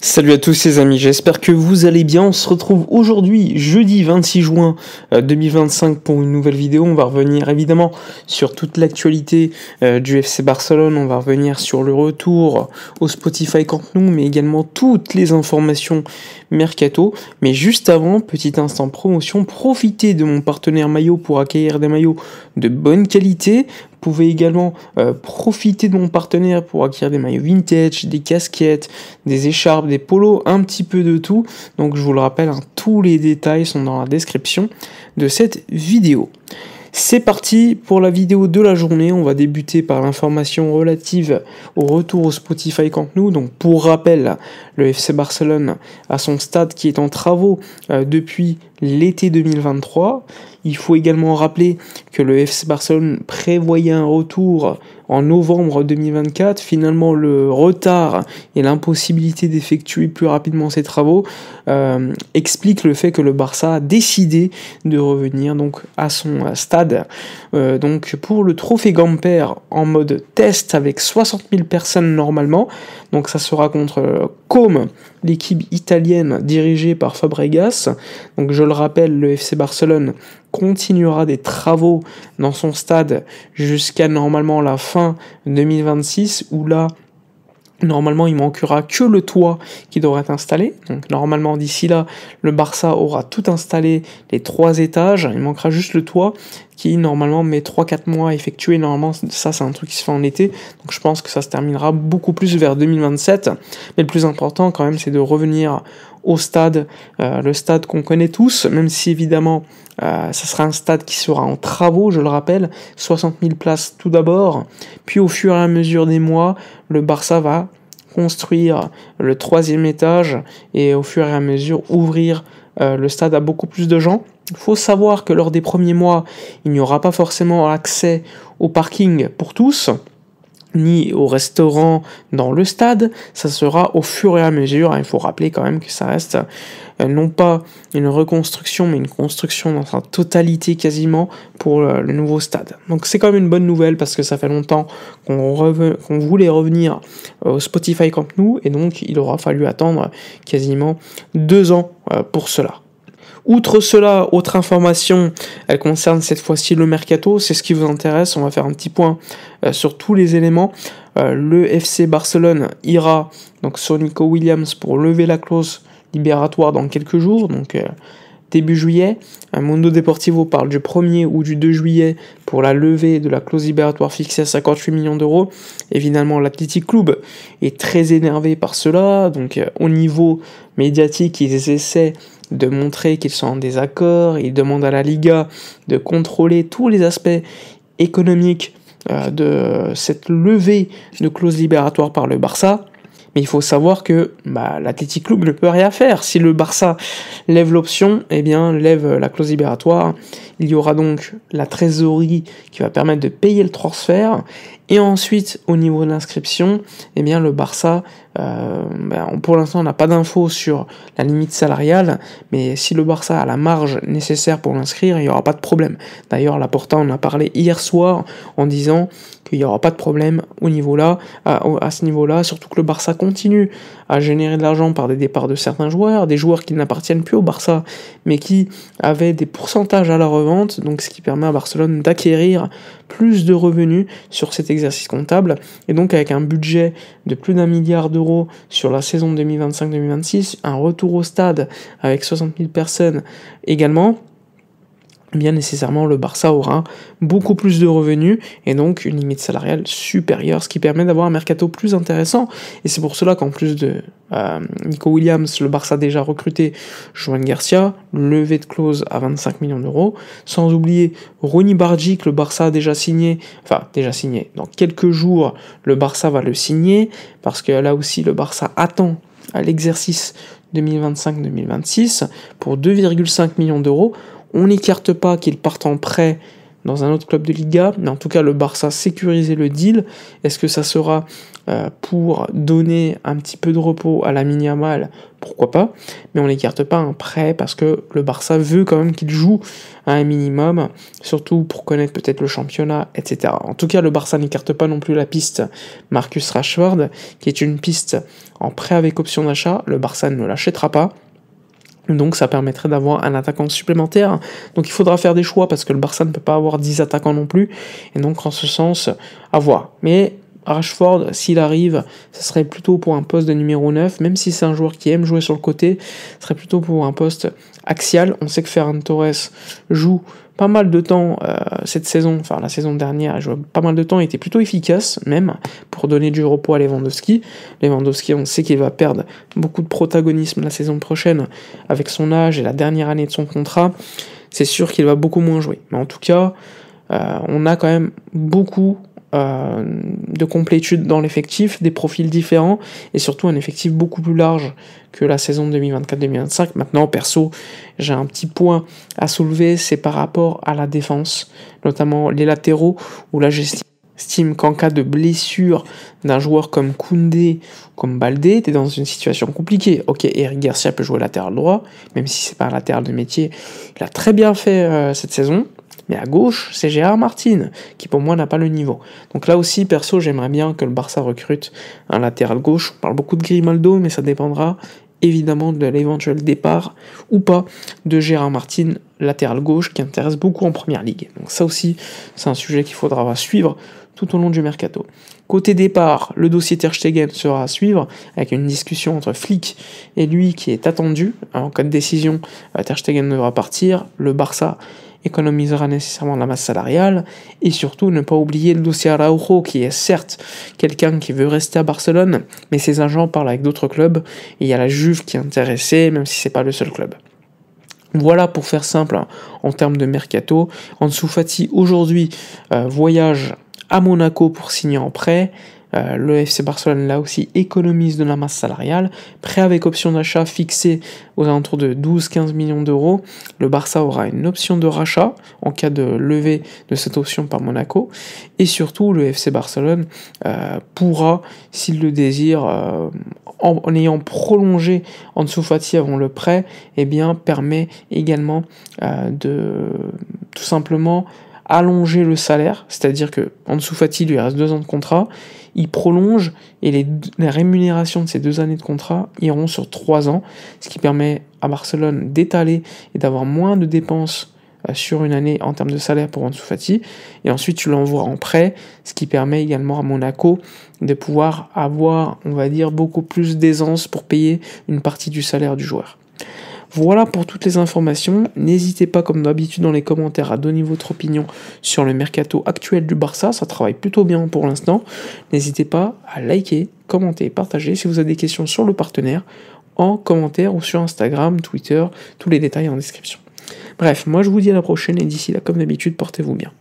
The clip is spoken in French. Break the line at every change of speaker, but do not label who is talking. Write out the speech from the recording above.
Salut à tous les amis, j'espère que vous allez bien. On se retrouve aujourd'hui, jeudi 26 juin 2025 pour une nouvelle vidéo. On va revenir évidemment sur toute l'actualité du FC Barcelone. On va revenir sur le retour au Spotify Camp Nou, mais également toutes les informations mercato. Mais juste avant, petit instant promotion, profitez de mon partenaire maillot pour accueillir des maillots de bonne qualité. Vous pouvez également profiter de mon partenaire pour acquérir des maillots vintage, des casquettes, des écharpes, des polos, un petit peu de tout. Donc je vous le rappelle, tous les détails sont dans la description de cette vidéo. C'est parti pour la vidéo de la journée. On va débuter par l'information relative au retour au Spotify Camp Nou. Donc pour rappel, le FC Barcelone a son stade qui est en travaux depuis l'été 2023. Il faut également rappeler que le FC Barcelone prévoyait un retour en novembre 2024. Finalement, le retard et l'impossibilité d'effectuer plus rapidement ces travaux expliquent le fait que le Barça a décidé de revenir donc à son stade. Donc pour le trophée Gamper en mode test avec 60 000 personnes normalement. Donc ça sera contre Côme, l'équipe italienne dirigée par Fabregas. Donc je le rappelle, le FC Barcelone continuera des travaux dans son stade jusqu'à normalement la fin 2026 où là normalement il manquera que le toit qui devrait être installé. Donc normalement d'ici là le Barça aura tout installé, les 3 étages, il manquera juste le toit qui normalement met 3-4 mois à effectuer. Normalement ça c'est un truc qui se fait en été, donc je pense que ça se terminera beaucoup plus vers 2027. Mais le plus important quand même c'est de revenir au stade, le stade qu'on connaît tous, même si évidemment ça sera un stade qui sera en travaux, je le rappelle, 60 000 places tout d'abord, puis au fur et à mesure des mois, le Barça va construire le 3e étage et au fur et à mesure ouvrir le stade à beaucoup plus de gens. Il faut savoir que lors des premiers mois, il n'y aura pas forcément accès au parking pour tous, ni au restaurant dans le stade, ça sera au fur et à mesure. Il faut rappeler quand même que ça reste non pas une reconstruction, mais une construction dans sa totalité quasiment pour le nouveau stade. Donc c'est quand même une bonne nouvelle parce que ça fait longtemps qu'on voulait revenir au Spotify Camp Nou et donc il aura fallu attendre quasiment 2 ans pour cela. Outre cela, autre information, elle concerne cette fois-ci le mercato, c'est ce qui vous intéresse, on va faire un petit point sur tous les éléments. Le FC Barcelone ira donc sur Nico Williams pour lever la clause libératoire dans quelques jours, donc début juillet. Mundo Deportivo parle du 1er ou du 2 juillet pour la levée de la clause libératoire fixée à 58 millions d'euros. Évidemment, l'Athletic Club est très énervé par cela, donc au niveau médiatique, ils essaient de montrer qu'ils sont en désaccord, ils demandent à la Liga de contrôler tous les aspects économiques de cette levée de clause libératoire par le Barça. Mais il faut savoir que l'Athletic Club ne peut rien faire. Si le Barça lève l'option, eh bien lève la clause libératoire. Il y aura donc la trésorerie qui va permettre de payer le transfert. Et ensuite, au niveau de l'inscription, eh bien le Barça, pour l'instant on n'a pas d'infos sur la limite salariale, mais si le Barça a la marge nécessaire pour l'inscrire, il n'y aura pas de problème. D'ailleurs, Laporta en a parlé hier soir en disant qu'il n'y aura pas de problème au niveau là, à ce niveau-là, surtout que le Barça continue à générer de l'argent par des départs de certains joueurs, des joueurs qui n'appartiennent plus au Barça, mais qui avaient des pourcentages à la revente, donc ce qui permet à Barcelone d'acquérir plus de revenus sur cet exercice comptable, et donc avec un budget de plus d'1 milliard d'euros sur la saison 2025-2026, un retour au stade avec 60 000 personnes également, bien nécessairement le Barça aura beaucoup plus de revenus et donc une limite salariale supérieure, ce qui permet d'avoir un mercato plus intéressant. Et c'est pour cela qu'en plus de Nico Williams, le Barça a déjà recruté Joan Garcia, levé de clause à 25 millions d'euros, sans oublier Ronny Bargi que le Barça a déjà signé, dans quelques jours le Barça va le signer, parce que là aussi le Barça attend à l'exercice 2025-2026 pour 2,5 millions d'euros. On n'écarte pas qu'il parte en prêt dans un autre club de Liga, mais en tout cas le Barça sécurisait le deal. Est-ce que ça sera pour donner un petit peu de repos à Lamine Yamal? Pourquoi pas, mais on n'écarte pas un prêt parce que le Barça veut quand même qu'il joue à un minimum, surtout pour connaître peut-être le championnat, etc. En tout cas, le Barça n'écarte pas non plus la piste Marcus Rashford, qui est une piste en prêt avec option d'achat. Le Barça ne l'achètera pas. Donc ça permettrait d'avoir un attaquant supplémentaire. Donc il faudra faire des choix parce que le Barça ne peut pas avoir 10 attaquants non plus. Et donc en ce sens, à voir. Mais Rashford, s'il arrive, ce serait plutôt pour un poste de numéro 9, même si c'est un joueur qui aime jouer sur le côté, ce serait plutôt pour un poste axial. On sait que Ferran Torres joue pas mal de temps cette saison, enfin la saison dernière, il jouait pas mal de temps, il était plutôt efficace même pour donner du repos à Lewandowski. Lewandowski, on sait qu'il va perdre beaucoup de protagonisme la saison prochaine avec son âge et la dernière année de son contrat. C'est sûr qu'il va beaucoup moins jouer. Mais en tout cas, on a quand même beaucoup de complétude dans l'effectif, des profils différents et surtout un effectif beaucoup plus large que la saison 2024-2025. Maintenant, perso, j'ai un petit point à soulever, c'est par rapport à la défense, notamment les latéraux, où là j'estime qu'en cas de blessure d'un joueur comme Koundé, comme Baldé, t'es dans une situation compliquée. Ok, Eric Garcia peut jouer latéral droit, même si c'est pas un latéral de métier, il a très bien fait cette saison. Mais à gauche, c'est Gérard Martin, qui pour moi n'a pas le niveau. Donc là aussi, perso, j'aimerais bien que le Barça recrute un latéral gauche. On parle beaucoup de Grimaldo, mais ça dépendra évidemment de l'éventuel départ ou pas de Gérard Martin, latéral gauche, qui intéresse beaucoup en première ligue. Donc ça aussi, c'est un sujet qu'il faudra suivre tout au long du mercato. Côté départ, le dossier Ter Stegen sera à suivre, avec une discussion entre Flick et lui qui est attendue. En cas de décision, Ter Stegen devra partir. Le Barça économisera nécessairement la masse salariale, et surtout ne pas oublier le dossier Araujo, qui est certes quelqu'un qui veut rester à Barcelone, mais ses agents parlent avec d'autres clubs, et il y a la Juve qui est intéressée, même si c'est pas le seul club. Voilà pour faire simple en termes de mercato. Ansu Fati aujourd'hui voyage à Monaco pour signer en prêt. Le FC Barcelone là aussi économise de la masse salariale, prêt avec option d'achat fixée aux alentours de 12-15 millions d'euros. Le Barça aura une option de rachat en cas de levée de cette option par Monaco, et surtout le FC Barcelone pourra, s'il le désire, en ayant prolongé Ansu Fati avant le prêt, eh bien permet également de tout simplement allonger le salaire, c'est-à-dire que Ansu Fati lui reste 2 ans de contrat, il prolonge et les rémunérations de ces 2 années de contrat iront sur 3 ans, ce qui permet à Barcelone d'étaler et d'avoir moins de dépenses sur une année en termes de salaire pour Ansu Fati, et ensuite tu l'envoies en prêt, ce qui permet également à Monaco de pouvoir avoir, on va dire, beaucoup plus d'aisance pour payer une partie du salaire du joueur. Voilà pour toutes les informations. N'hésitez pas, comme d'habitude, dans les commentaires à donner votre opinion sur le mercato actuel du Barça. Ça travaille plutôt bien pour l'instant. N'hésitez pas à liker, commenter, partager. Si vous avez des questions sur le partenaire, en commentaire ou sur Instagram, Twitter, tous les détails en description. Bref, moi je vous dis à la prochaine et d'ici là, comme d'habitude, portez-vous bien.